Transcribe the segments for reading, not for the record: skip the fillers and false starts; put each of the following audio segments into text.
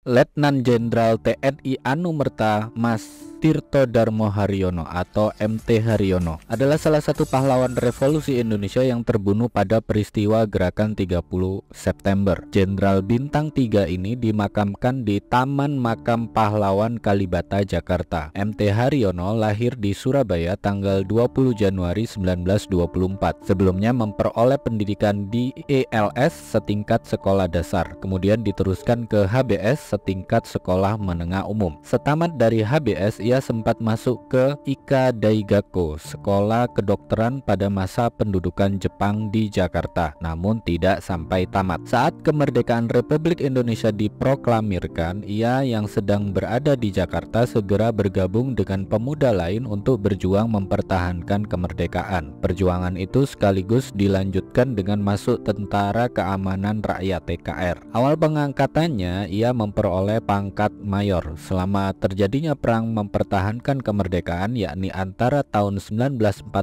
Letnan Jenderal TNI Anumerta Mas Tirto Darmo Haryono atau MT Haryono adalah salah satu pahlawan revolusi Indonesia yang terbunuh pada peristiwa Gerakan 30 September. Jenderal Bintang 3 ini dimakamkan di Taman Makam Pahlawan Kalibata, Jakarta. MT Haryono lahir di Surabaya tanggal 20 Januari 1924. Sebelumnya memperoleh pendidikan di ELS setingkat sekolah dasar, kemudian diteruskan ke HBS setingkat sekolah menengah umum. Setamat dari HBS, ia sempat masuk ke Ika Daigaku, sekolah kedokteran pada masa pendudukan Jepang di Jakarta, namun tidak sampai tamat. Saat kemerdekaan Republik Indonesia diproklamirkan, ia yang sedang berada di Jakarta segera bergabung dengan pemuda lain untuk berjuang mempertahankan kemerdekaan. Perjuangan itu sekaligus dilanjutkan dengan masuk Tentara Keamanan Rakyat TKR. Awal pengangkatannya, ia memperoleh pangkat mayor. Selama terjadinya perang mempertahankan kemerdekaan, yakni antara tahun 1945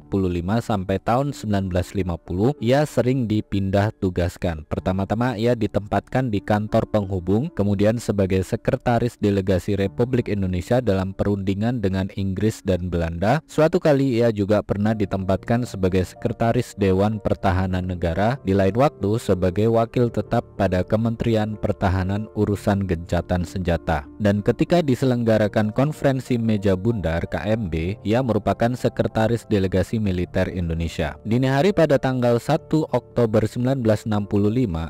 sampai tahun 1950, ia sering dipindah tugaskan. Pertama-tama ia ditempatkan di kantor penghubung, kemudian sebagai sekretaris delegasi Republik Indonesia dalam perundingan dengan Inggris dan Belanda. Suatu kali ia juga pernah ditempatkan sebagai sekretaris Dewan Pertahanan Negara, di lain waktu sebagai wakil tetap pada Kementerian Pertahanan urusan gencatan senjata. Dan ketika diselenggarakan konferensi Meja Bundar KMB, ia merupakan sekretaris delegasi militer Indonesia. Dini hari pada tanggal 1 Oktober 1965,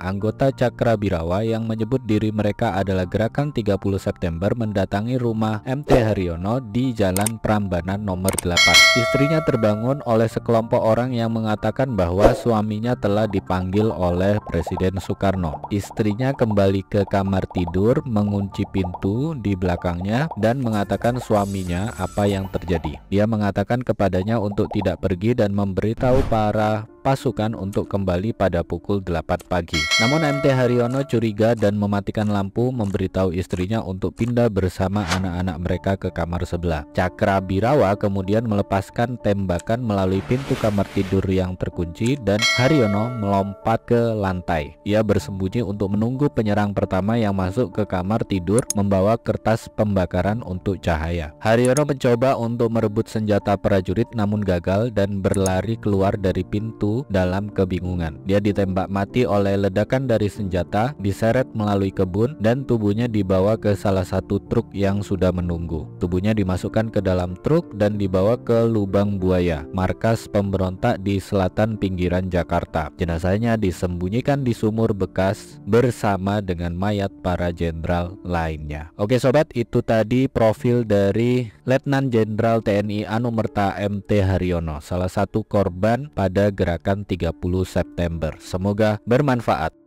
anggota Cakrabirawa yang menyebut diri mereka adalah Gerakan 30 September mendatangi rumah MT Haryono di Jalan Prambanan nomor 8. Istrinya terbangun oleh sekelompok orang yang mengatakan bahwa suaminya telah dipanggil oleh Presiden Soekarno. Istrinya kembali ke kamar tidur, mengunci pintu di belakangnya dan mengatakan suaminya apa yang terjadi. Dia mengatakan kepadanya untuk tidak pergi dan memberitahu para pasukan untuk kembali pada pukul 8 pagi. Namun MT Haryono curiga dan mematikan lampu, memberitahu istrinya untuk pindah bersama anak-anak mereka ke kamar sebelah. Cakrabirawa kemudian melepaskan tembakan melalui pintu kamar tidur yang terkunci dan Haryono melompat ke lantai. Ia bersembunyi untuk menunggu penyerang pertama yang masuk ke kamar tidur membawa kertas pembakaran untuk cahaya. Haryono mencoba untuk merebut senjata prajurit namun gagal dan berlari keluar dari pintu dalam kebingungan. Dia ditembak mati oleh ledakan dari senjata, diseret melalui kebun, dan tubuhnya dibawa ke salah satu truk yang sudah menunggu. Tubuhnya dimasukkan ke dalam truk dan dibawa ke Lubang Buaya, markas pemberontak di selatan pinggiran Jakarta. Jenazahnya disembunyikan di sumur bekas bersama dengan mayat para jenderal lainnya. Oke sobat, itu tadi profil dari Letnan Jenderal TNI Anumerta MT Haryono, salah satu korban pada Gerakan 30 September. Semoga bermanfaat.